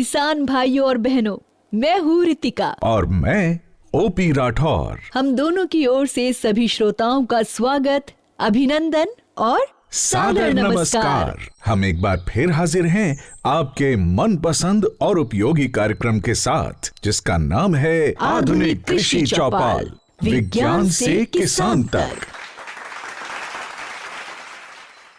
किसान भाइयों और बहनों, मैं हूँ रितिका और मैं ओपी राठौर। हम दोनों की ओर से सभी श्रोताओं का स्वागत, अभिनंदन और सादर नमस्कार। हम एक बार फिर हाजिर हैं आपके मनपसंद और उपयोगी कार्यक्रम के साथ, जिसका नाम है आधुनिक कृषि चौपाल, विज्ञान से किसान तक।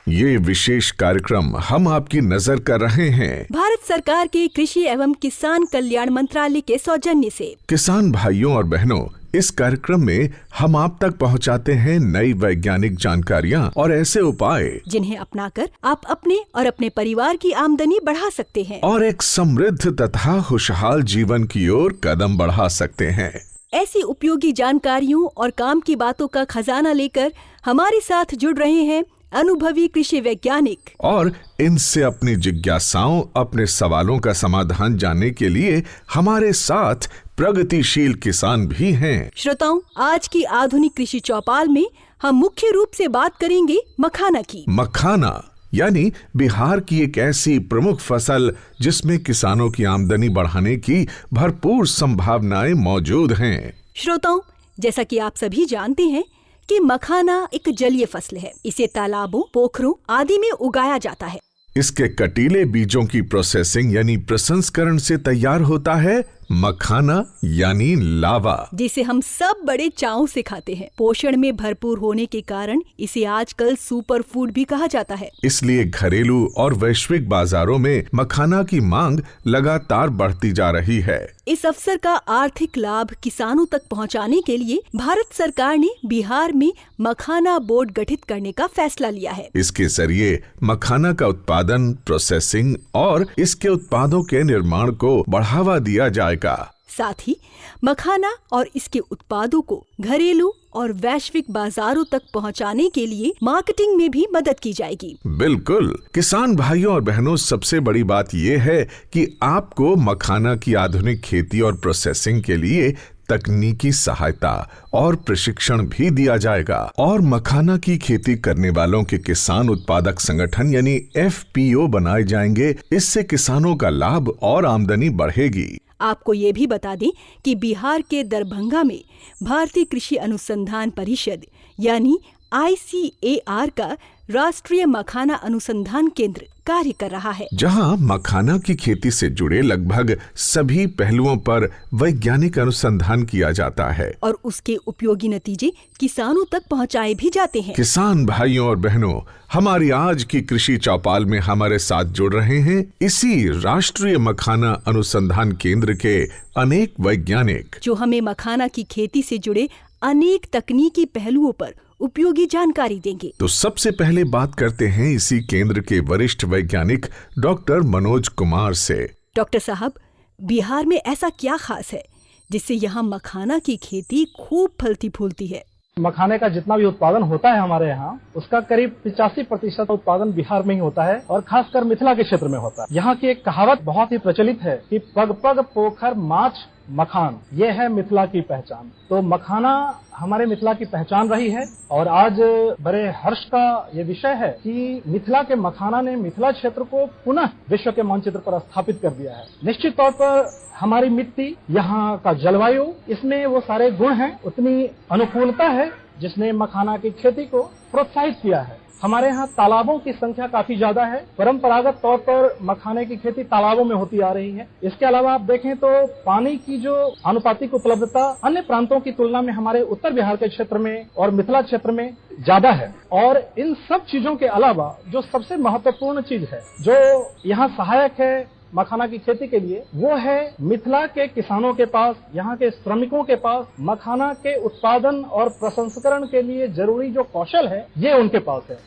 ये विशेष कार्यक्रम हम आपकी नजर कर रहे हैं भारत सरकार के कृषि एवं किसान कल्याण मंत्रालय के सौजन्य से। किसान भाइयों और बहनों, इस कार्यक्रम में हम आप तक पहुंचाते हैं नई वैज्ञानिक जानकारियां और ऐसे उपाय जिन्हें अपनाकर आप अपने और अपने परिवार की आमदनी बढ़ा सकते हैं और एक समृद्ध तथा खुशहाल जीवन की ओर कदम बढ़ा सकते हैं। ऐसी उपयोगी जानकारियों और काम की बातों का खजाना लेकर हमारे साथ जुड़ रहे हैं अनुभवी कृषि वैज्ञानिक, और इनसे अपनी जिज्ञासाओं, अपने सवालों का समाधान जानने के लिए हमारे साथ प्रगतिशील किसान भी हैं। श्रोताओं, आज की आधुनिक कृषि चौपाल में हम मुख्य रूप से बात करेंगे मखाना की। मखाना यानी बिहार की एक ऐसी प्रमुख फसल जिसमें किसानों की आमदनी बढ़ाने की भरपूर संभावनाएं मौजूद हैं। श्रोताओं, जैसा कि आप सभी जानते हैं कि मखाना एक जलीय फसल है। इसे तालाबों, पोखरों आदि में उगाया जाता है। इसके कटीले बीजों की प्रोसेसिंग यानी प्रसंस्करण से तैयार होता है मखाना यानी लावा, जिसे हम सब बड़े चाव से खाते हैं। पोषण में भरपूर होने के कारण इसे आजकल सुपर फूड भी कहा जाता है। इसलिए घरेलू और वैश्विक बाजारों में मखाना की मांग लगातार बढ़ती जा रही है। इस अवसर का आर्थिक लाभ किसानों तक पहुंचाने के लिए भारत सरकार ने बिहार में मखाना बोर्ड गठित करने का फैसला लिया है। इसके जरिए मखाना का उत्पादन, प्रोसेसिंग और इसके उत्पादों के निर्माण को बढ़ावा दिया जाएगा। साथ ही मखाना और इसके उत्पादों को घरेलू और वैश्विक बाजारों तक पहुंचाने के लिए मार्केटिंग में भी मदद की जाएगी। बिल्कुल। किसान भाइयों और बहनों, सबसे बड़ी बात ये है कि आपको मखाना की आधुनिक खेती और प्रोसेसिंग के लिए तकनीकी सहायता और प्रशिक्षण भी दिया जाएगा, और मखाना की खेती करने वालों के किसान उत्पादक संगठन यानी FPO बनाए जाएंगे। इससे किसानों का लाभ और आमदनी बढ़ेगी। आपको ये भी बता दें कि बिहार के दरभंगा में भारतीय कृषि अनुसंधान परिषद यानी ICAR का राष्ट्रीय मखाना अनुसंधान केंद्र कार्य कर रहा है, जहां मखाना की खेती से जुड़े लगभग सभी पहलुओं पर वैज्ञानिक अनुसंधान किया जाता है और उसके उपयोगी नतीजे किसानों तक पहुंचाए भी जाते हैं। किसान भाइयों और बहनों, हमारी आज की कृषि चौपाल में हमारे साथ जुड़ रहे हैं इसी राष्ट्रीय मखाना अनुसंधान केंद्र के अनेक वैज्ञानिक, जो हमें मखाना की खेती से जुड़े अनेक तकनीकी पहलुओं पर उपयोगी जानकारी देंगे। तो सबसे पहले बात करते हैं इसी केंद्र के वरिष्ठ वैज्ञानिक डॉक्टर मनोज कुमार से। डॉक्टर साहब, बिहार में ऐसा क्या खास है जिससे यहाँ मखाना की खेती खूब फलती फूलती है? मखाने का जितना भी उत्पादन होता है हमारे यहाँ, उसका करीब 85% उत्पादन बिहार में ही होता है और खासकर मिथिला के क्षेत्र में होता है। यहाँ की एक कहावत बहुत ही प्रचलित है कि पग पग पोखर माछ मखान, ये है मिथिला की पहचान। तो मखाना हमारे मिथिला की पहचान रही है और आज बड़े हर्ष का ये विषय है कि मिथिला के मखाना ने मिथिला क्षेत्र को पुनः विश्व के मानचित्र पर स्थापित कर दिया है। निश्चित तौर पर हमारी मिट्टी, यहाँ का जलवायु, इसमें वो सारे गुण हैं, उतनी अनुकूलता है जिसने मखाना की खेती को प्रोत्साहित किया है। हमारे यहाँ तालाबों की संख्या काफी ज्यादा है। परंपरागत तौर पर मखाने की खेती तालाबों में होती आ रही है। इसके अलावा आप देखें तो पानी की जो आनुपातिक उपलब्धता अन्य प्रांतों की तुलना में हमारे उत्तर बिहार के क्षेत्र में और मिथिला क्षेत्र में ज्यादा है। और इन सब चीजों के अलावा जो सबसे महत्वपूर्ण चीज है जो यहाँ सहायक है मखाना की खेती के लिए, वो है मिथिला के किसानों के पास, यहाँ के श्रमिकों के पास मखाना के उत्पादन और प्रसंस्करण के लिए जरूरी जो कौशल है, ये उनके पास है।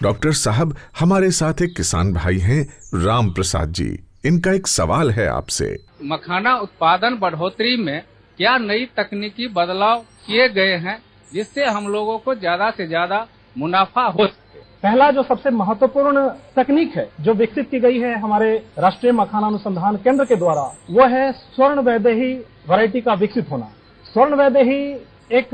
डॉक्टर साहब, हमारे साथ एक किसान भाई हैं राम प्रसाद जी। इनका एक सवाल है आपसे। मखाना उत्पादन बढ़ोतरी में क्या नई तकनीकी बदलाव किए गए हैं जिससे हम लोगों को ज्यादा से ज्यादा मुनाफा हो सके? पहला जो सबसे महत्वपूर्ण तकनीक है जो विकसित की गई है हमारे राष्ट्रीय मखाना अनुसंधान केंद्र के द्वारा, वो है स्वर्ण वैदेही वैरायटी का विकसित होना। स्वर्ण वैदेही एक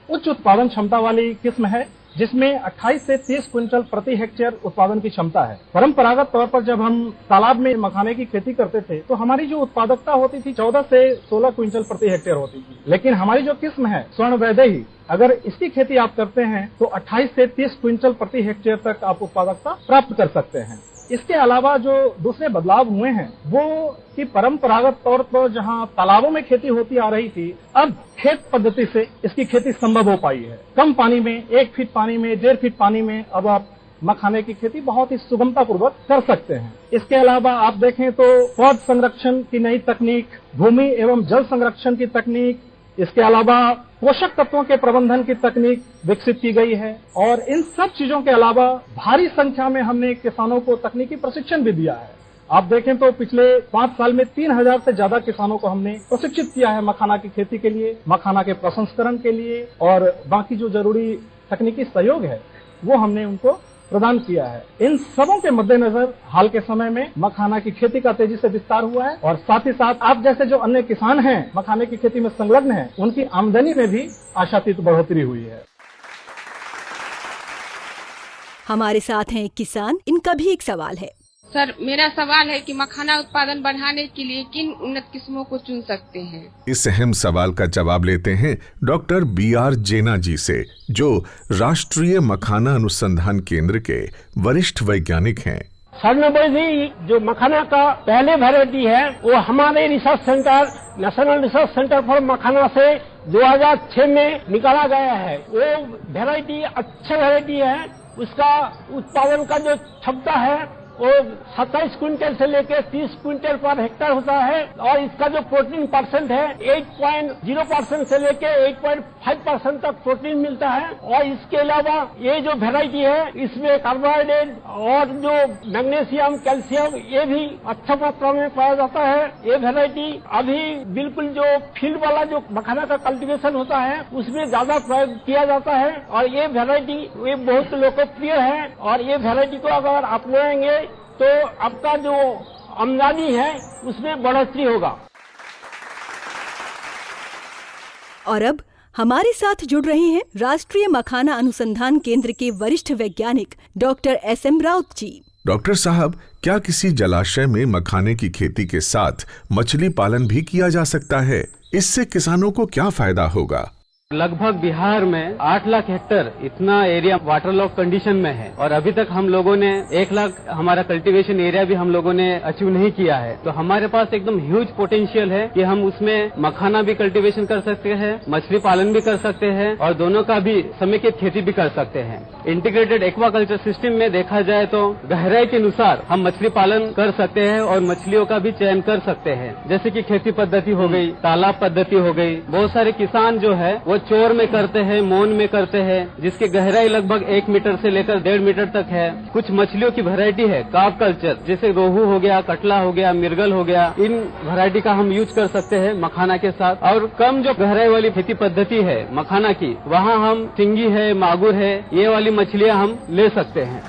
उच्च उत्पादन क्षमता वाली किस्म है जिसमें 28 से 30 क्विंटल प्रति हेक्टेयर उत्पादन की क्षमता है। परंपरागत तौर पर जब हम तालाब में मखाने की खेती करते थे तो हमारी जो उत्पादकता होती थी 14 से 16 क्विंटल प्रति हेक्टेयर होती थी, लेकिन हमारी जो किस्म है स्वर्ण वैदेही, अगर इसकी खेती आप करते हैं तो 28 से 30 क्विंटल प्रति हेक्टेयर तक आप उत्पादकता प्राप्त कर सकते हैं। इसके अलावा जो दूसरे बदलाव हुए हैं वो कि परंपरागत तौर पर जहां तालाबों में खेती होती आ रही थी, अब खेत पद्धति से इसकी खेती संभव हो पाई है। कम पानी में, 1 फीट पानी में, 1.5 फीट पानी में अब आप मखाने की खेती बहुत ही सुगमता पूर्वक कर सकते हैं। इसके अलावा आप देखें तो पौध संरक्षण की नई तकनीक, भूमि एवं जल संरक्षण की तकनीक, इसके अलावा पोषक तत्वों के प्रबंधन की तकनीक विकसित की गई है और इन सब चीजों के अलावा भारी संख्या में हमने किसानों को तकनीकी प्रशिक्षण भी दिया है। आप देखें तो पिछले 5 साल में 3000 से ज्यादा किसानों को हमने प्रशिक्षित किया है मखाना की खेती के लिए, मखाना के प्रसंस्करण के लिए और बाकी जो जरूरी तकनीकी सहयोग है वो हमने उनको प्रदान किया है। इन सबों के मद्देनजर हाल के समय में मखाना की खेती का तेजी से विस्तार हुआ है और साथ ही साथ आप जैसे जो अन्य किसान हैं मखाने की खेती में संलग्न हैं, उनकी आमदनी में भी आशातीत बढ़ोतरी हुई है। हमारे साथ हैं एक किसान, इनका भी एक सवाल है। सर, मेरा सवाल है कि मखाना उत्पादन बढ़ाने के लिए किन उन्नत किस्मों को चुन सकते हैं? इस अहम सवाल का जवाब लेते हैं डॉक्टर BR जेना जी से, जो राष्ट्रीय मखाना अनुसंधान केंद्र के वरिष्ठ वैज्ञानिक हैं। स्वर्णवैदेही जो मखाना का पहले वैरायटी है वो हमारे research centre, national research centre for makhana से 2006 में निकाला गया है। वो वैरायटी अच्छा वैरायटी है। उसका उत्पादन का जो क्षमता है वो 27 क्विंटल से लेकर 30 क्विंटल पर हेक्टेयर होता है और इसका जो प्रोटीन परसेंट है 8.0% से लेकर 8.5% तक प्रोटीन मिलता है। और इसके अलावा ये जो वैरायटी है इसमें कार्बोहाइड्रेट और जो मैग्नीशियम, कैल्शियम ये भी अच्छा मात्रा में पाया जाता है। ये वैरायटी अभी बिल्कुल जो फील्ड वाला जो मखाना का कल्टीवेशन होता है उसमें ज्यादा प्रयोग किया जाता है और ये वैरायटी ये बहुत लोकप्रिय है और ये वैरायटी को अगर अपनाएंगे तो आपका जो आमदनी है उसमें बढ़ोतरी होगा। और अब हमारे साथ जुड़ रहे हैं राष्ट्रीय मखाना अनुसंधान केंद्र के वरिष्ठ वैज्ञानिक डॉक्टर SM राउत जी। डॉक्टर साहब, क्या किसी जलाशय में मखाने की खेती के साथ मछली पालन भी किया जा सकता है? इससे किसानों को क्या फायदा होगा? लगभग बिहार में 8 लाख हेक्टेयर इतना एरिया वाटर लॉक कंडीशन में है और अभी तक हम लोगों ने 1 लाख हमारा कल्टीवेशन एरिया भी हम लोगों ने अचीव नहीं किया है। तो हमारे पास एकदम ह्यूज पोटेंशियल है कि हम उसमें मखाना भी कल्टीवेशन कर सकते हैं, मछली पालन भी कर सकते हैं और दोनों का भी समेकित खेती भी कर सकते हैं। इंटीग्रेटेड एक्वाकल्चर सिस्टम में देखा जाए तो गहराई के अनुसार हम मछली पालन कर सकते हैं और मछलियों का भी चयन कर सकते हैं, जैसे कि खेती पद्धति हो गई, तालाब पद्धति हो गई। बहुत सारे किसान जो है वो चोर में करते हैं, मौन में करते हैं, जिसकी गहराई लगभग 1 मीटर से लेकर 1.5 मीटर तक है। कुछ मछलियों की वैरायटी है कार्प कल्चर, जैसे रोहू हो गया, कटला हो गया, मिर्गल हो गया। इन वैरायटी का हम यूज कर सकते हैं मखाना के साथ। और कम जो गहराई वाली खेती पद्धति है मखाना की, वहाँ हम सिंगी है, मागुर है, ये वाली मछलियाँ हम ले सकते हैं।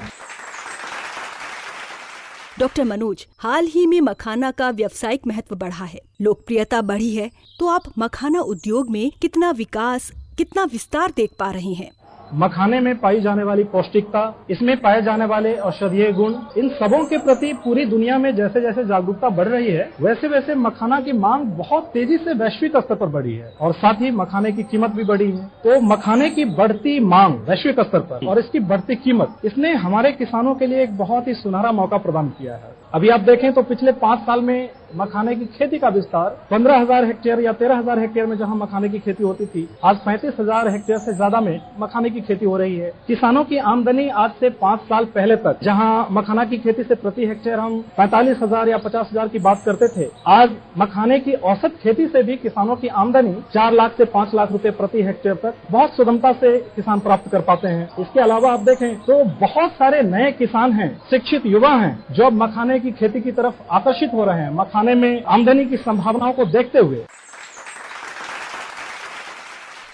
डॉक्टर मनोज, हाल ही में मखाना का व्यावसायिक महत्व बढ़ा है, लोकप्रियता बढ़ी है, तो आप मखाना उद्योग में कितना विकास, कितना विस्तार देख पा रहे हैं? मखाने में पाई जाने वाली पौष्टिकता, इसमें पाए जाने वाले औषधीय गुण, इन सबों के प्रति पूरी दुनिया में जैसे जैसे जागरूकता बढ़ रही है वैसे वैसे मखाना की मांग बहुत तेजी से वैश्विक स्तर पर बढ़ी है और साथ ही मखाने की कीमत भी बढ़ी है। तो मखाने की बढ़ती मांग वैश्विक स्तर पर और इसकी बढ़ती कीमत, इसने हमारे किसानों के लिए एक बहुत ही सुनहरा मौका प्रदान किया है। अभी आप देखें तो पिछले 5 साल में मखाने की खेती का विस्तार 15,000 हेक्टेयर या 13,000 हेक्टेयर में जहां मखाने की खेती होती थी, आज 35,000 हेक्टेयर से ज्यादा में मखाने की खेती हो रही है। किसानों की आमदनी आज से 5 साल पहले तक जहां मखाना की खेती से प्रति हेक्टेयर हम 45,000 या 50,000 की बात करते थे, आज मखाने की औसत खेती से भी किसानों की आमदनी 4 लाख से 5 लाख रुपए प्रति हेक्टेयर तक बहुत सुगमता से किसान प्राप्त कर पाते हैं। इसके अलावा आप देखें तो बहुत सारे नए किसान हैं, शिक्षित युवा हैं, जो मखाने की खेती की तरफ आकर्षित हो रहे हैं मखाने में आमदनी की संभावनाओं को देखते हुए।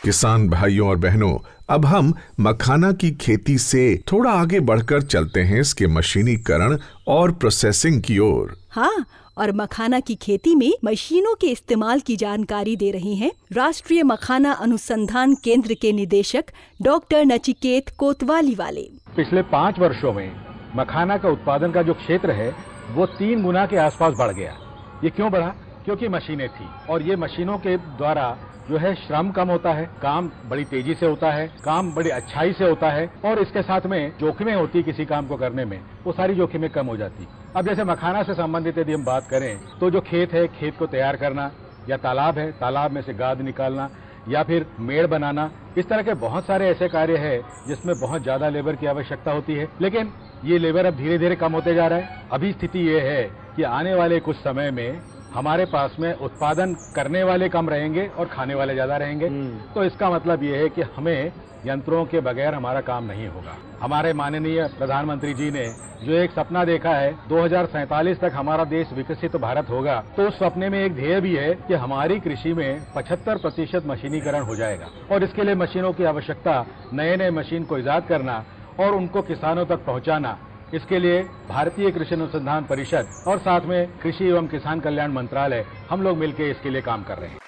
किसान भाइयों और बहनों, अब हम मखाना की खेती से थोड़ा आगे बढ़कर चलते हैं इसके मशीनीकरण और प्रोसेसिंग की ओर। हाँ, और मखाना की खेती में मशीनों के इस्तेमाल की जानकारी दे रही हैं राष्ट्रीय मखाना अनुसंधान केंद्र के निदेशक डॉक्टर नचिकेत कोतवाली वाले। पिछले 5 वर्षों में मखाना का उत्पादन का जो क्षेत्र है वो 3 गुना के आसपास बढ़ गया। ये क्यों बढ़ा? क्योंकि मशीनें थी और ये मशीनों के द्वारा जो है श्रम कम होता है, काम बड़ी तेजी से होता है, काम बड़ी अच्छाई से होता है और इसके साथ में जोखिमें होती है किसी काम को करने में, वो सारी जोखिमें कम हो जाती। अब जैसे मखाना से संबंधित यदि हम बात करें तो जो खेत है, खेत को तैयार करना, या तालाब है, तालाब में से गाद निकालना, या फिर मेड़ बनाना, इस तरह के बहुत सारे ऐसे कार्य है जिसमें बहुत ज्यादा लेबर की आवश्यकता होती है। लेकिन ये लेबर अब धीरे धीरे कम होते जा रहा है। अभी स्थिति ये है कि आने वाले कुछ समय में हमारे पास में उत्पादन करने वाले कम रहेंगे और खाने वाले ज्यादा रहेंगे। तो इसका मतलब ये है कि हमें यंत्रों के बगैर हमारा काम नहीं होगा। हमारे माननीय प्रधानमंत्री जी ने जो एक सपना देखा है 2047 तक हमारा देश विकसित भारत होगा, तो उस सपने में एक ध्येय भी है कि हमारी कृषि में 75% मशीनीकरण हो जाएगा और इसके लिए मशीनों की आवश्यकता, नए नए मशीन को इजाद करना और उनको किसानों तक पहुंचाना, इसके लिए भारतीय कृषि अनुसंधान परिषद और साथ में कृषि एवं किसान कल्याण मंत्रालय हम लोग मिलकर इसके लिए काम कर रहे हैं।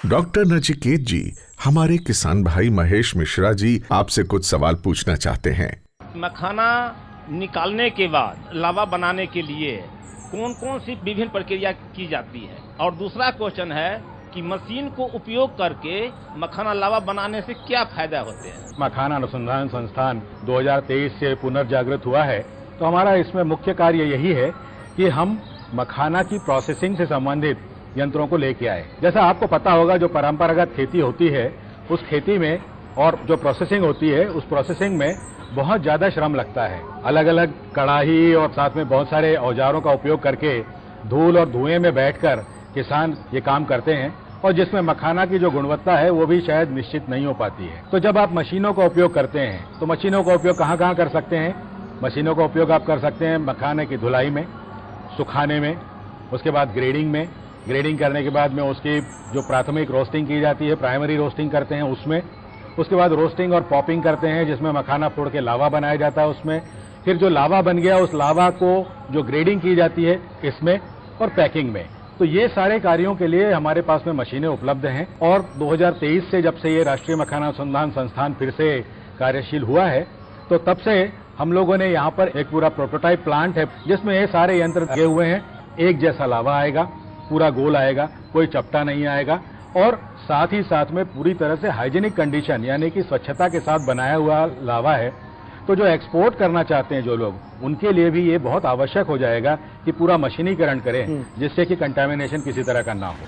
डॉक्टर नचिकेत जी, हमारे किसान भाई महेश मिश्रा जी आपसे कुछ सवाल पूछना चाहते हैं। मखाना निकालने के बाद लावा बनाने के लिए कौन कौन सी विभिन्न प्रक्रिया की जाती है, और दूसरा क्वेश्चन है कि मशीन को उपयोग करके मखाना लावा बनाने से क्या फायदा होते हैं? मखाना अनुसंधान संस्थान 2023 से पुनर्जागृत हुआ है, तो हमारा इसमें मुख्य कार्य यही है कि हम मखाना की प्रोसेसिंग से संबंधित यंत्रों को लेके आए। जैसा आपको पता होगा, जो परंपरागत खेती होती है उस खेती में और जो प्रोसेसिंग होती है उस प्रोसेसिंग में बहुत ज्यादा श्रम लगता है। अलग अलग कड़ाही और साथ में बहुत सारे औजारों का उपयोग करके धूल और धुएं में बैठकर किसान ये काम करते हैं और जिसमें मखाना की जो गुणवत्ता है वो भी शायद निश्चित नहीं हो पाती है। तो जब आप मशीनों का उपयोग करते हैं तो मशीनों का उपयोग कहाँ कहाँ कर सकते हैं? मशीनों का उपयोग आप कर सकते हैं मखाने की धुलाई में, सुखाने में, उसके बाद ग्रेडिंग में, ग्रेडिंग करने के बाद में उसकी जो प्राथमिक रोस्टिंग की जाती है, प्राइमरी रोस्टिंग करते हैं उसमें, उसके बाद रोस्टिंग और पॉपिंग करते हैं जिसमें मखाना फोड़ के लावा बनाया जाता है उसमें, फिर जो लावा बन गया उस लावा को जो ग्रेडिंग की जाती है इसमें, और पैकिंग में। तो ये सारे कार्यों के लिए हमारे पास में मशीनें उपलब्ध हैं और 2023 से जब से ये राष्ट्रीय मखाना अनुसंधान संस्थान फिर से कार्यशील हुआ है तो तब से हम लोगों ने यहाँ पर एक पूरा प्रोटोटाइप प्लांट है जिसमें ये सारे यंत्र लगे हुए हैं। एक जैसा लावा आएगा, पूरा गोल आएगा, कोई चपटा नहीं आएगा और साथ ही साथ में पूरी तरह से हाइजीनिक कंडीशन यानी कि स्वच्छता के साथ बनाया हुआ लावा है। तो जो एक्सपोर्ट करना चाहते हैं जो लोग, उनके लिए भी ये बहुत आवश्यक हो जाएगा कि पूरा मशीनीकरण करें जिससे कि कंटामिनेशन किसी तरह का ना हो।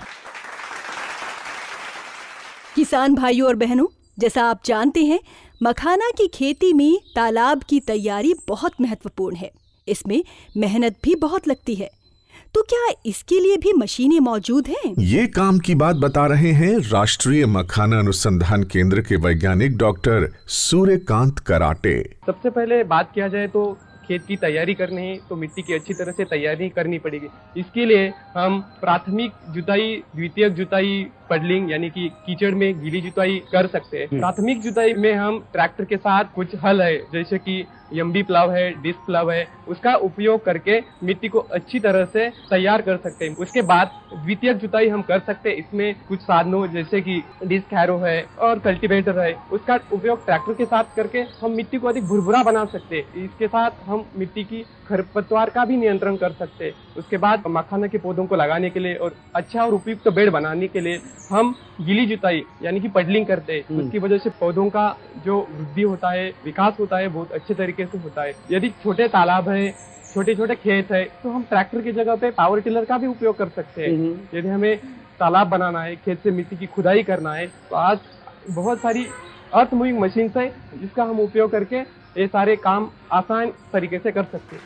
किसान भाइयों और बहनों, जैसा आप जानते हैं, मखाना की खेती में तालाब की तैयारी बहुत महत्वपूर्ण है। इसमें मेहनत भी बहुत लगती है। तो क्या इसके लिए भी मशीनें मौजूद हैं? ये काम की बात बता रहे हैं राष्ट्रीय मखाना अनुसंधान केंद्र के वैज्ञानिक डॉक्टर सूर्यकांत कराटे। सबसे पहले बात किया जाए तो खेत की तैयारी करनी है तो मिट्टी की अच्छी तरह से तैयारी करनी पड़ेगी। इसके लिए हम प्राथमिक जुताई, द्वितीयक जुताई, पडलिंग यानी कि कीचड़ में गीली जुताई कर सकते हैं। प्राथमिक जुताई में हम ट्रैक्टर के साथ कुछ हल है जैसे कि यम्बी प्लाव है, डिस्क प्लाव है, उसका उपयोग करके मिट्टी को अच्छी तरह से तैयार कर सकते हैं। उसके बाद द्वितीयक जुताई हम कर सकते हैं। इसमें कुछ साधनों जैसे कि डिस्क हैरो है और कल्टीवेटर है, उसका उपयोग ट्रैक्टर के साथ करके हम मिट्टी को अधिक भुरभुरा बना सकते हैं। इसके साथ हम मिट्टी की खरपतवार का भी नियंत्रण कर सकते हैं। उसके बाद मखाना के पौधों को लगाने के लिए और अच्छा और उपयुक्त बेड बनाने के लिए हम गीली जुताई यानी कि पडलिंग करते हैं। उसकी वजह से पौधों का जो वृद्धि होता है, विकास होता है, बहुत अच्छे तरीके से होता है। यदि छोटे तालाब है, छोटे छोटे खेत है तो हम ट्रैक्टर की जगह पे पावर टिलर का भी उपयोग कर सकते हैं। यदि हमें तालाब बनाना है, खेत से मिट्टी की खुदाई करना है तो आज बहुत सारी अर्थ मूविंग मशीन है जिसका हम उपयोग करके ये सारे काम आसान तरीके से कर सकते हैं।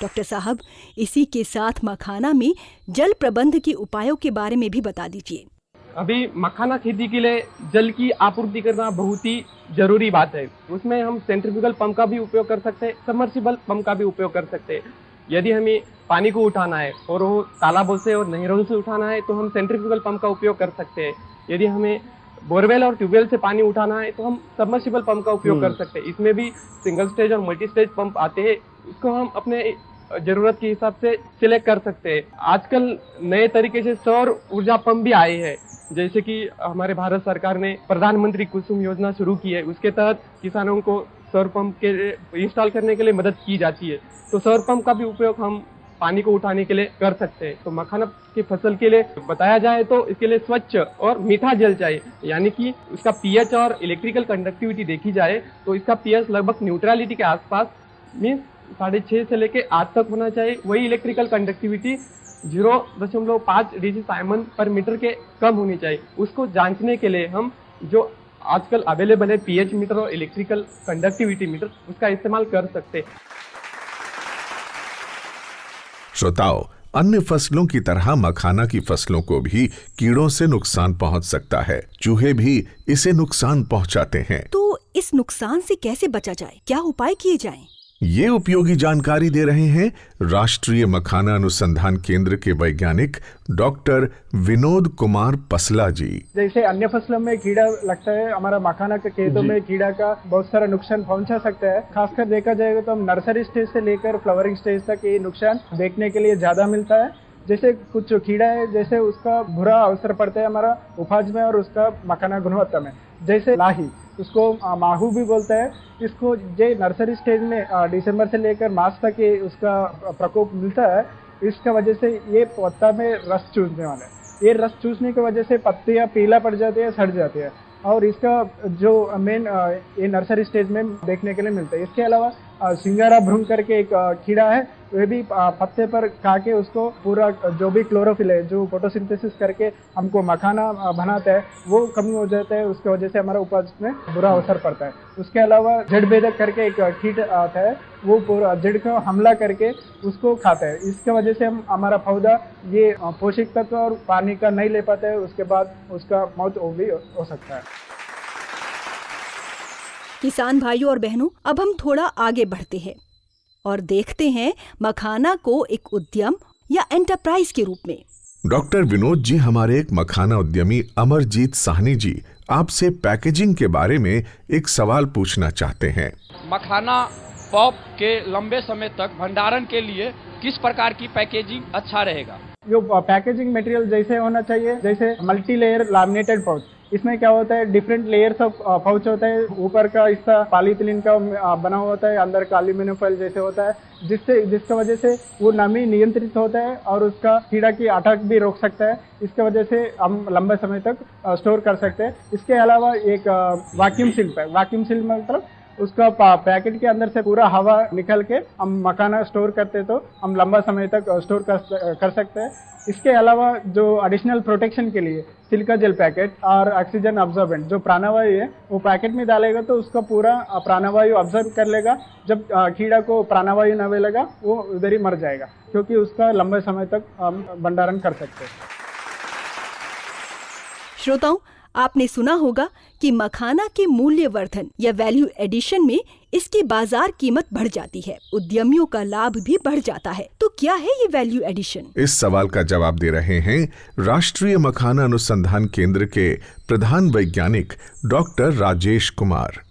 डॉक्टर साहब, इसी के साथ मखाना में जल प्रबंध के उपायों के बारे में भी बता दीजिए। अभी मखाना खेती के लिए जल की आपूर्ति करना बहुत ही जरूरी बात है। उसमें हम सेंट्रीफ्यूगल पंप का भी उपयोग कर सकते हैं, सबमर्सिबल पंप का भी उपयोग कर सकते हैं। यदि हमें पानी को उठाना है और वो तालाबों से और नहरों से उठाना है तो हम सेंट्रीफ्यूगल पंप का उपयोग कर सकते हैं। यदि हमें बोरवेल और ट्यूबवेल से पानी उठाना है तो हम सबमर्सिबल पंप का उपयोग कर सकते हैं। इसमें भी सिंगल स्टेज और मल्टी स्टेज पंप आते हैं, इसको हम अपने जरूरत के हिसाब से सिलेक्ट कर सकते हैं। आजकल नए तरीके से सौर ऊर्जा पंप भी आए हैं, जैसे कि हमारे भारत सरकार ने प्रधानमंत्री कुसुम योजना शुरू की है, उसके तहत किसानों को सौर पंप के इंस्टॉल करने के लिए मदद की जाती है। तो सौर पंप का भी उपयोग हम पानी को उठाने के लिए कर सकते हैं। तो मखाना की फसल के लिए बताया जाए तो इसके लिए स्वच्छ और मीठा जल चाहिए, यानी कि उसका पीएच और इलेक्ट्रिकल कंडक्टिविटी देखी जाए तो इसका पीएच लगभग न्यूट्रलिटी के आसपास मीन्स 6.5 से लेके 8 तक होना चाहिए। वही इलेक्ट्रिकल कंडक्टिविटी 0.5 डिजी साइमन पर मीटर के कम होनी चाहिए। उसको जांचने के लिए हम जो आजकल अवेलेबल है पीएच मीटर और इलेक्ट्रिकल कंडक्टिविटी मीटर, उसका इस्तेमाल कर सकते हैं। श्रोताओं, अन्य फसलों की तरह मखाना की फसलों को भी कीड़ों से नुकसान पहुंच सकता है। चूहे भी इसे नुकसान पहुंचाते हैं। तो इस नुकसान से कैसे बचा जाए, क्या उपाय किए जाएं? ये उपयोगी जानकारी दे रहे हैं राष्ट्रीय मखाना अनुसंधान केंद्र के वैज्ञानिक डॉक्टर विनोद कुमार पसला जी। जैसे अन्य फसलों में कीड़ा लगता है, हमारा मखाना के खेतों में कीड़ा का बहुत सारा नुकसान पहुंचा सकता है। खासकर देखा जाएगा तो हम नर्सरी स्टेज से लेकर फ्लावरिंग स्टेज तक ये नुकसान देखने के लिए ज्यादा मिलता है। जैसे कुछ कीड़ा है, जैसे उसका बुरा असर पड़ता है हमारा उपज में और उसका मखाना गुणवत्ता में। जैसे लाही, उसको माहू भी बोलते हैं। इसको ये नर्सरी स्टेज में दिसंबर से लेकर मार्च तक ये उसका प्रकोप मिलता है। इसका वजह से ये पत्ता में रस चूसने वाला है। ये रस चूसने की वजह से पत्तियां पीला पड़ जाती है, सड़ जाती है, और इसका जो मेन ये नर्सरी स्टेज में देखने के लिए मिलता है। इसके अलावा सिंगारा भ्रूण करके एक कीड़ा है, वे भी पत्ते पर खा के उसको पूरा जो भी क्लोरोफिल है, जो फोटोसिंथेसिस करके हमको मखाना बनाता है, वो कम हो जाता है। उसकी वजह से हमारा उपज में बुरा असर पड़ता है। उसके अलावा जड़ बेधक करके एक कीट आता है, वो पूरा जड़ को हमला करके उसको खाता है। इसके वजह से हमारा पौधा ये पोषक तत्व और पानी का नहीं ले पाता है, उसके बाद उसका मौत भी हो सकता है। किसान भाइयों और बहनों, अब हम थोड़ा आगे बढ़ते हैं और देखते हैं मखाना को एक उद्यम या एंटरप्राइज के रूप में। डॉक्टर विनोद जी हमारे एक मखाना उद्यमी अमरजीत साहनी जी आपसे पैकेजिंग के बारे में एक सवाल पूछना चाहते हैं। मखाना पॉप के लंबे समय तक भंडारण के लिए किस प्रकार की पैकेजिंग अच्छा रहेगा? जो पैकेजिंग मटेरियल जैसे होना चाहिए, जैसे मल्टी लेयर लैमिनेटेड पाउच। इसमें क्या होता है, डिफरेंट लेयर्स ऑफ पाउच होता है। ऊपर का हिस्सा पॉलीथिलीन का बना हुआ होता है, अंदर का एल्यूमिनियम फॉइल जैसे होता है, जिसका वजह से वो नमी नियंत्रित होता है और उसका कीड़ा की अटैक भी रोक सकता है। इसके वजह से हम लंबे समय तक स्टोर कर सकते हैं। इसके अलावा एक वैक्यूम सील है। वैक्यूम सील मतलब उसका पैकेट के अंदर से पूरा हवा निकल के हम मखाना स्टोर करते तो हम लंबा समय तक स्टोर कर सकते हैं। इसके अलावा जो एडिशनल प्रोटेक्शन के लिए सिलिका जेल पैकेट और ऑक्सीजन अब्जॉर्बेंट जो प्राणवायु है वो पैकेट में डालेगा तो उसका पूरा प्राणवायु ऑब्जर्व कर लेगा। जब कीड़ा को प्राणवायु न मिलेगा वो उधर ही मर जाएगा, क्योंकि उसका लंबे समय तक हम भंडारण कर सकते हैं। श्रोताओं, आपने सुना होगा कि मखाना के मूल्यवर्धन या वैल्यू एडिशन में इसकी बाजार कीमत बढ़ जाती है, उद्यमियों का लाभ भी बढ़ जाता है। तो क्या है ये वैल्यू एडिशन? इस सवाल का जवाब दे रहे हैं राष्ट्रीय मखाना अनुसंधान केंद्र के प्रधान वैज्ञानिक डॉक्टर राजेश कुमार।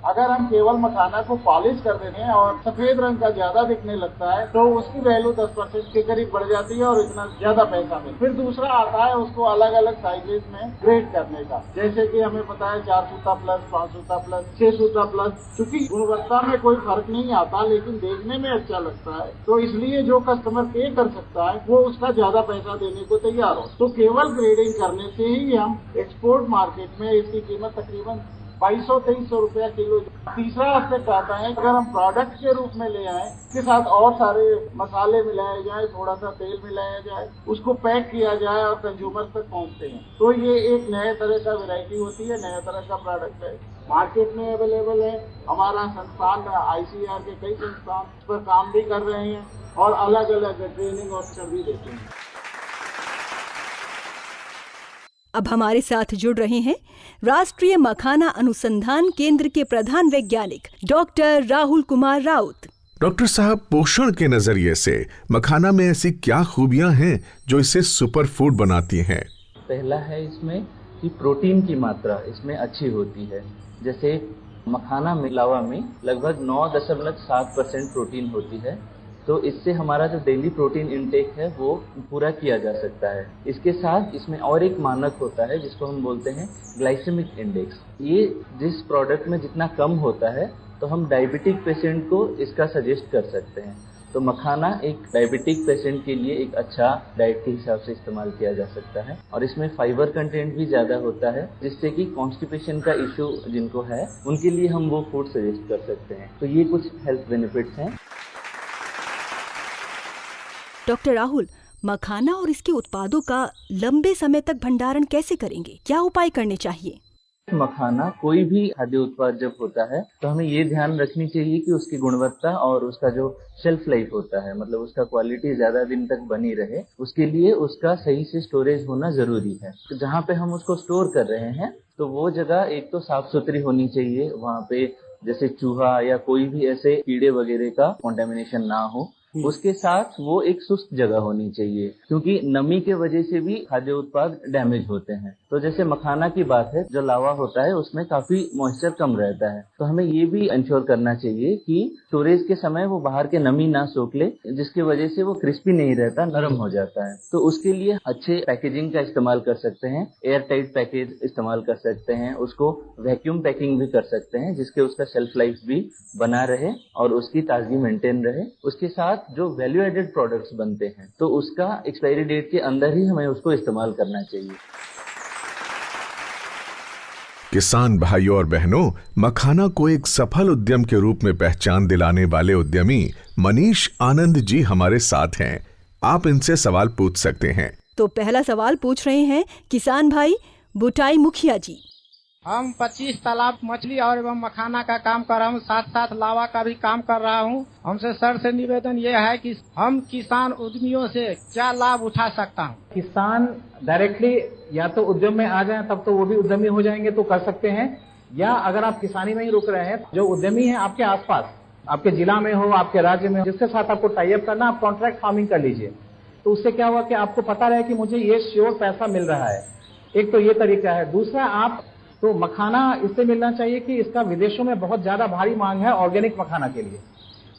अगर हम केवल मखाना को पॉलिश कर देते हैं और सफेद रंग का ज्यादा दिखने लगता है तो उसकी वैल्यू 10% के करीब बढ़ जाती है और इतना ज्यादा पैसा मिलता है। फिर दूसरा आता है उसको अलग अलग साइजेस में ग्रेड करने का, जैसे कि हमें पता है 4 सूता प्लस, 5 सूता प्लस, 6 सूता प्लस। चूंकि गुणवत्ता में कोई फर्क नहीं आता लेकिन देखने में अच्छा लगता है, तो इसलिए जो कस्टमर पे कर सकता है वो उसका ज्यादा पैसा देने को तैयार हो। तो केवल ग्रेडिंग करने से ही हम एक्सपोर्ट मार्केट में इसकी कीमत तकरीबन 2200-2300 रुपया किलो। तीसरा एस्पेक्ट आता है, अगर हम प्रोडक्ट के रूप में ले आए, के साथ और सारे मसाले मिलाए जाए, थोड़ा सा तेल मिलाया जाए, उसको पैक किया जाए और कंज्यूमर तक पहुंचते हैं, तो ये एक नए तरह का वैरायटी होती है, नया तरह का प्रोडक्ट है, मार्केट में अवेलेबल है। हमारा संस्थान ICAR के कई संस्थान इस पर काम भी कर रहे हैं और अलग अलग ट्रेनिंग और भी देते हैं। अब हमारे साथ जुड़ रहे हैं राष्ट्रीय मखाना अनुसंधान केंद्र के प्रधान वैज्ञानिक डॉक्टर राहुल कुमार राउत। डॉक्टर साहब, पोषण के नजरिए से मखाना में ऐसी क्या खूबियां हैं जो इसे सुपर फूड बनाती हैं? पहला है इसमें कि प्रोटीन की मात्रा इसमें अच्छी होती है। जैसे मखाना मिलावा में लगभग 9.7% प्रोटीन होती है, तो इससे हमारा जो डेली प्रोटीन इनटेक है वो पूरा किया जा सकता है। इसके साथ इसमें और एक मानक होता है जिसको हम बोलते हैं ग्लाइसेमिक इंडेक्स। ये जिस प्रोडक्ट में जितना कम होता है तो हम डायबिटिक पेशेंट को इसका सजेस्ट कर सकते हैं। तो मखाना एक डायबिटिक पेशेंट के लिए एक अच्छा डाइट के हिसाब से इस्तेमाल किया जा सकता है और इसमें फाइबर कंटेंट भी ज़्यादा होता है, जिससे कि कॉन्स्टिपेशन का इशू जिनको है उनके लिए हम वो फूड सजेस्ट कर सकते हैं। तो ये कुछ हेल्थ बेनिफिट्स हैं। डॉक्टर राहुल, मखाना और इसके उत्पादों का लंबे समय तक भंडारण कैसे करेंगे? क्या उपाय करने चाहिए? मखाना कोई भी खाद्य उत्पाद जब होता है तो हमें ये ध्यान रखनी चाहिए कि उसकी गुणवत्ता और उसका जो शेल्फ लाइफ होता है, मतलब उसका क्वालिटी ज्यादा दिन तक बनी रहे, उसके लिए उसका सही से स्टोरेज होना जरूरी है। तो जहाँ पे हम उसको स्टोर कर रहे हैं तो वो जगह एक तो साफ सुथरी होनी चाहिए, वहाँ पे जैसे चूहा या कोई भी ऐसे कीड़े वगैरह का कॉन्टेमिनेशन ना हो। उसके साथ वो एक शुष्क जगह होनी चाहिए, क्योंकि नमी के वजह से भी खाद्य उत्पाद डैमेज होते हैं। तो जैसे मखाना की बात है, जो लावा होता है उसमें काफी मॉइस्चर कम रहता है, तो हमें ये भी इंश्योर करना चाहिए कि स्टोरेज के समय वो बाहर के नमी ना सोख ले, जिसकी वजह से वो क्रिस्पी नहीं रहता, नरम हो जाता है। तो उसके लिए अच्छे पैकेजिंग का इस्तेमाल कर सकते हैं, एयर टाइट पैकेज इस्तेमाल कर सकते हैं, उसको वैक्यूम पैकिंग भी कर सकते हैं जिसके उसका शेल्फ लाइफ भी बना रहे और उसकी ताजगी मेंटेन रहे। उसके साथ जो वैल्यू एडेड प्रोडक्ट्स बनते हैं तो उसका एक्सपायरी डेट के अंदर ही हमें उसको इस्तेमाल करना चाहिए। किसान भाइयों और बहनों, मखाना को एक सफल उद्यम के रूप में पहचान दिलाने वाले उद्यमी मनीष आनंद जी हमारे साथ हैं। आप इनसे सवाल पूछ सकते हैं। तो पहला सवाल पूछ रहे हैं किसान भाई बुटाई मुखिया जी। हम 25 तालाब मछली और एवं मखाना का काम कर रहा हूँ, साथ साथ लावा का भी काम कर रहा हूँ। हमसे सर से निवेदन ये है कि हम किसान उद्यमियों से क्या लाभ उठा सकता हूँ? किसान डायरेक्टली या तो उद्यम में आ जाएं तब तो वो भी उद्यमी हो जाएंगे तो कर सकते हैं, या अगर आप किसानी में ही रुक रहे हैं, जो उद्यमी है आपके आसपास, आपके जिला में हो, आपके राज्य में हो, जिसके साथ आपको टाई अप करना, आप कॉन्ट्रैक्ट फार्मिंग कर लीजिए। तो उससे क्या हुआ कि आपको पता रहे कि मुझे ये श्योर पैसा मिल रहा है। एक तो ये तरीका है। दूसरा, आप तो मखाना इससे मिलना चाहिए कि इसका विदेशों में बहुत ज्यादा भारी मांग है ऑर्गेनिक मखाना के लिए,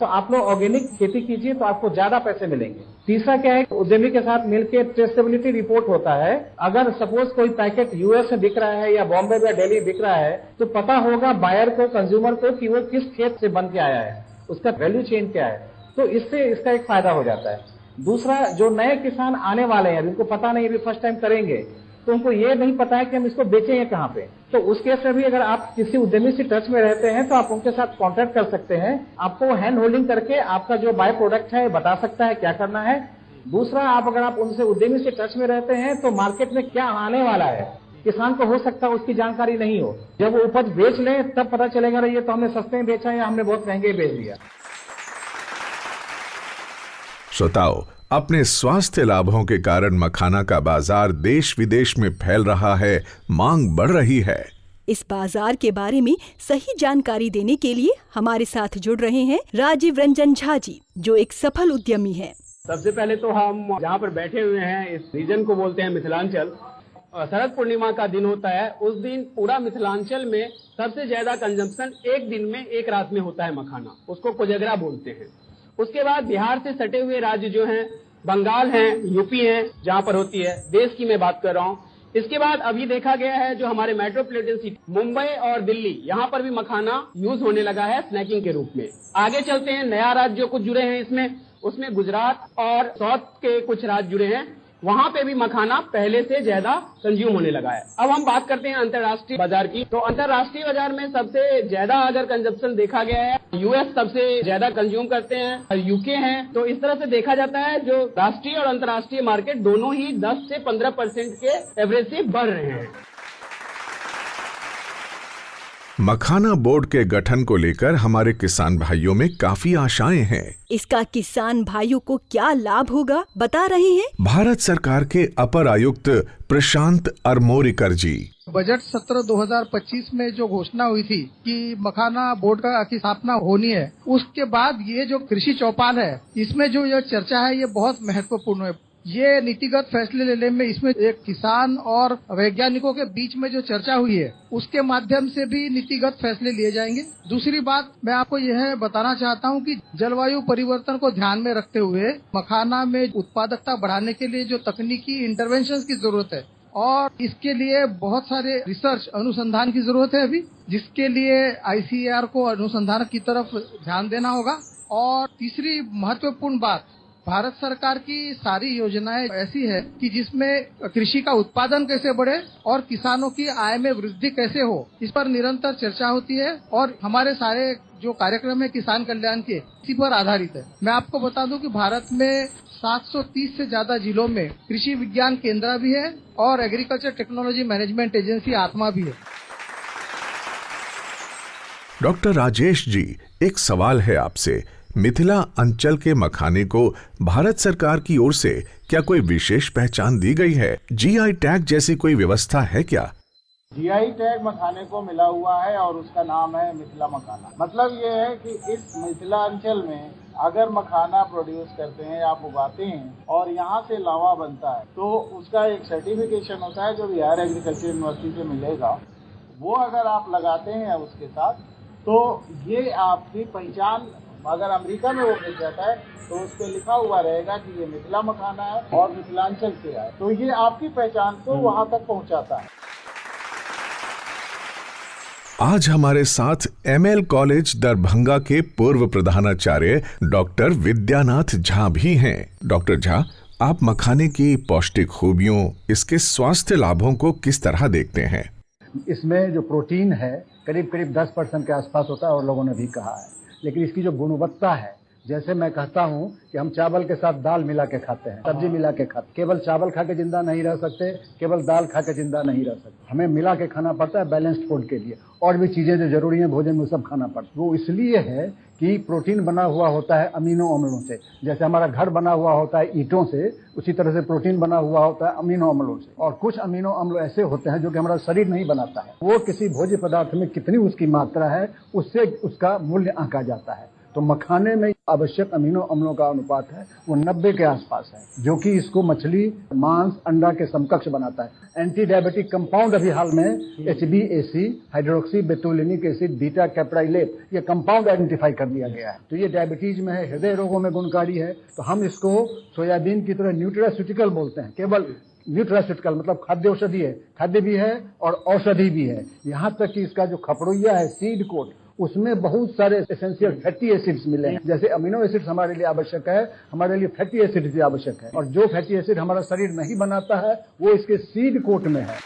तो आप लोग ऑर्गेनिक खेती कीजिए तो आपको ज्यादा पैसे मिलेंगे। तीसरा क्या है, उद्यमी के साथ मिलकर ट्रेसेबिलिटी रिपोर्ट होता है। अगर सपोज कोई पैकेट यूएस से बिक रहा है या बॉम्बे या दिल्ली बिक रहा है तो पता होगा बायर को, कंज्यूमर को, कि वो किस खेत से बन के आया है, उसका वैल्यू चेन क्या है। तो इससे इसका एक फायदा हो जाता है। दूसरा, जो नए किसान आने वाले हैं जिनको पता नहीं, अभी फर्स्ट टाइम करेंगे, तो उनको ये नहीं पता है कि हम इसको बेचेंगे कहाँ पे। तो उस केस में भी अगर आप किसी उद्यमी से टच में रहते हैं तो आप उनके साथ कांटेक्ट कर सकते हैं। आपको हैंड होल्डिंग करके आपका जो बाय प्रोडक्ट है बता सकता है क्या करना है। दूसरा, अगर आप उनसे उद्यमी से टच में रहते हैं तो मार्केट में क्या आने वाला है, किसान को हो सकता है उसकी जानकारी नहीं हो। जब वो उपज बेच लें तब पता चलेगा ये तो हमने सस्ते में बेचा या हमने बहुत महंगे बेच दिया। श्रोताओ, अपने स्वास्थ्य लाभों के कारण मखाना का बाजार देश विदेश में फैल रहा है, मांग बढ़ रही है। इस बाजार के बारे में सही जानकारी देने के लिए हमारे साथ जुड़ रहे हैं राजीव रंजन झा जी, जो एक सफल उद्यमी हैं। सबसे पहले तो हम जहाँ पर बैठे हुए हैं इस रीजन को बोलते हैं मिथिलांचल। शरद पूर्णिमा का दिन होता है, उस दिन पूरा मिथिलांचल में सबसे ज्यादा कंजम्पशन एक दिन में, एक रात में होता है मखाना, उसको कोजगरा बोलते हैं। उसके बाद बिहार से सटे हुए राज्य जो हैं, बंगाल हैं, यूपी हैं, जहाँ पर होती है, देश की मैं बात कर रहा हूँ। इसके बाद अभी देखा गया है जो हमारे मेट्रोपॉलिटन सिटी मुंबई और दिल्ली, यहाँ पर भी मखाना यूज होने लगा है स्नैकिंग के रूप में। आगे चलते हैं, नया राज्य जो कुछ जुड़े हैं इसमें, उसमें गुजरात और साउथ के कुछ राज्य जुड़े हैं, वहाँ पे भी मखाना पहले से ज्यादा कंज्यूम होने लगा है। अब हम बात करते हैं अंतर्राष्ट्रीय बाजार की। तो अंतर्राष्ट्रीय बाजार में सबसे ज्यादा अगर कंजप्शन देखा गया है, यूएस सबसे ज्यादा कंज्यूम करते हैं, यूके हैं। तो इस तरह से देखा जाता है जो राष्ट्रीय और अंतर्राष्ट्रीय मार्केट दोनों ही 10 से 15% के एवरेज से बढ़ रहे हैं। मखाना बोर्ड के गठन को लेकर हमारे किसान भाइयों में काफी आशाएं हैं। इसका किसान भाइयों को क्या लाभ होगा, बता रहे हैं भारत सरकार के अपर आयुक्त प्रशांत अरमोरिकर जी। बजट सत्र 2025 में जो घोषणा हुई थी कि मखाना बोर्ड की स्थापना होनी है, उसके बाद ये जो कृषि चौपाल है, इसमें जो यह चर्चा है ये बहुत महत्वपूर्ण है। ये नीतिगत फैसले लेने में इसमें एक किसान और वैज्ञानिकों के बीच में जो चर्चा हुई है उसके माध्यम से भी नीतिगत फैसले लिए जाएंगे। दूसरी बात मैं आपको यह बताना चाहता हूं कि जलवायु परिवर्तन को ध्यान में रखते हुए मखाना में उत्पादकता बढ़ाने के लिए जो तकनीकी इंटरवेंशन की जरूरत है और इसके लिए बहुत सारे रिसर्च अनुसंधान की जरूरत है अभी, जिसके लिए ICAR को अनुसंधान की तरफ ध्यान देना होगा। और तीसरी महत्वपूर्ण बात, भारत सरकार की सारी योजनाएं ऐसी है कि जिसमें कृषि का उत्पादन कैसे बढ़े और किसानों की आय में वृद्धि कैसे हो, इस पर निरंतर चर्चा होती है और हमारे सारे जो कार्यक्रम है किसान कल्याण के इसी पर आधारित है। मैं आपको बता दूं कि भारत में 730 से ज्यादा जिलों में कृषि विज्ञान केंद्र भी है और एग्रीकल्चर टेक्नोलॉजी मैनेजमेंट एजेंसी आत्मा भी है। डॉक्टर राजेश जी, एक सवाल है आपसे। मिथिला अंचल के मखाने को भारत सरकार की ओर से क्या कोई विशेष पहचान दी गई है? GI टैग जैसी कोई व्यवस्था है क्या? GI टैग मखाने को मिला हुआ है और उसका नाम है मिथिला मखाना। मतलब ये है कि इस मिथिला अंचल में अगर मखाना प्रोड्यूस करते हैं, आप उगाते हैं और यहाँ से लावा बनता है तो उसका एक सर्टिफिकेशन होता है जो बिहार एग्रीकल्चर यूनिवर्सिटी से मिलेगा। वो अगर आप लगाते हैं उसके साथ तो ये आपकी पहचान, अगर अमेरिका में वो मिल जाता है तो उस पर लिखा हुआ रहेगा कि ये मिथिला मखाना है और मिथिलांचल से है, तो ये आपकी पहचान को वहां तक पहुंचाता है। आज हमारे साथ ML कॉलेज दरभंगा के पूर्व प्रधानाचार्य डॉक्टर विद्यानाथ झा भी हैं। डॉक्टर झा, आप मखाने की पौष्टिक खूबियों, इसके स्वास्थ्य लाभों को किस तरह देखते हैं? इसमें जो प्रोटीन है करीब 10% के आसपास होता है और लोगों ने भी कहा है, लेकिन इसकी जो गुणवत्ता है, जैसे मैं कहता हूँ कि हम चावल के साथ दाल मिला के खाते हैं, सब्जी मिला के खाते, केवल चावल खा के जिंदा नहीं रह सकते, केवल दाल खा के जिंदा नहीं रह सकते, हमें मिला के खाना पड़ता है बैलेंस्ड फूड के लिए। और भी चीजें जो जरूरी है भोजन में सब खाना पड़ता है। वो इसलिए है कि प्रोटीन बना हुआ होता है अमीनो अम्लों से। जैसे हमारा घर बना हुआ होता है ईंटों से, उसी तरह से प्रोटीन बना हुआ होता है अमीनो अम्लों से। और कुछ अमीनो अम्ल ऐसे होते हैं जो कि हमारा शरीर नहीं बनाता है, वो किसी भोज्य पदार्थ में कितनी उसकी मात्रा है उससे उसका मूल्य आंका जाता है। तो मखाने में आवश्यक अमीनो अम्लों का अनुपात है वो 90 के आसपास है, जो कि इसको मछली, मांस, अंडा के समकक्ष बनाता है। एंटी डायबिटिक कंपाउंड अभी हाल में HbAC, हाइड्रोक्सी बेतुलिनिक एसिड, बीटा कैप्राइलेट, ये कंपाउंड आइडेंटिफाई कर दिया गया है। तो ये डायबिटीज में है, हृदय रोगों में गुणकारी है। तो हम इसको सोयाबीन की तरह न्यूट्रास्यूटिकल बोलते हैं। केवल न्यूट्रास्यूटिकल मतलब खाद्य औषधि है, खाद्य भी है और औषधि भी है। यहाँ तक कि इसका जो खपड़ुइया है, सीड कोट, उसमें बहुत सारे एसेंशियल फैटी एसिड्स मिले हैं। जैसे अमीनो एसिड्स हमारे लिए आवश्यक है, हमारे लिए फैटी एसिड भी आवश्यक है। और जो फैटी एसिड हमारा शरीर नहीं बनाता है वो इसके सीड कोट में है।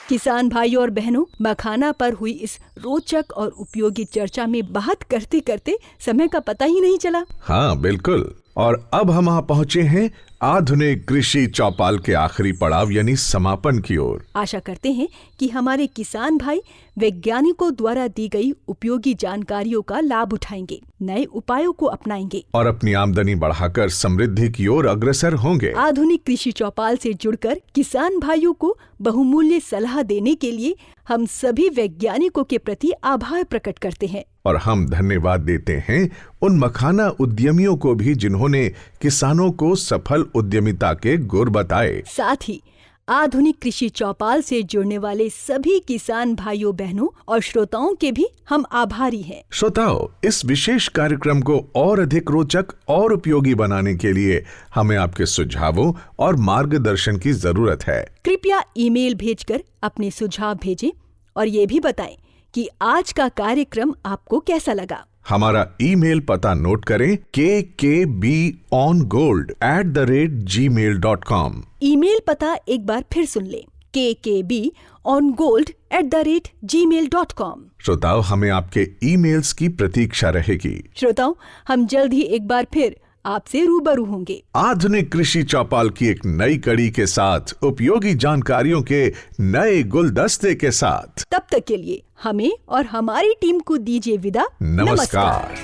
किसान भाइयों और बहनों, मखाना पर हुई इस रोचक और उपयोगी चर्चा में बात करते करते समय का पता ही नहीं चला। हाँ बिल्कुल। और अब हम आ पहुँचे हैं आधुनिक कृषि चौपाल के आखिरी पड़ाव यानी समापन की ओर। आशा करते हैं कि हमारे किसान भाई वैज्ञानिकों द्वारा दी गई उपयोगी जानकारियों का लाभ उठाएंगे, नए उपायों को अपनाएंगे और अपनी आमदनी बढ़ाकर समृद्धि की ओर अग्रसर होंगे। आधुनिक कृषि चौपाल से जुड़कर किसान भाइयों को बहुमूल्य सलाह देने के लिए हम सभी वैज्ञानिकों के प्रति आभार प्रकट करते हैं। और हम धन्यवाद देते हैं उन मखाना उद्यमियों को भी जिन्होंने किसानों को सफल उद्यमिता के गुर बताए। साथ ही आधुनिक कृषि चौपाल से जुड़ने वाले सभी किसान भाइयों बहनों और श्रोताओं के भी हम आभारी हैं। श्रोताओं, इस विशेष कार्यक्रम को और अधिक रोचक और उपयोगी बनाने के लिए हमें आपके सुझावों और मार्गदर्शन की जरूरत है। कृपया ईमेल भेजकर अपने सुझाव भेजें और ये भी बताएं कि आज का कार्यक्रम आपको कैसा लगा। हमारा ईमेल पता नोट करें, kkbongold@gmail.com। ईमेल पता एक बार फिर सुन लें, kkbongold@gmail.com। श्रोताओं, हमें आपके ईमेल्स की प्रतीक्षा रहेगी। श्रोताओं, हम जल्द ही एक बार फिर आपसे रूबरू होंगे आधुनिक कृषि चौपाल की एक नई कड़ी के साथ, उपयोगी जानकारियों के नए गुलदस्ते के साथ। तब तक के लिए हमें और हमारी टीम को दीजिए विदा। नमस्कार।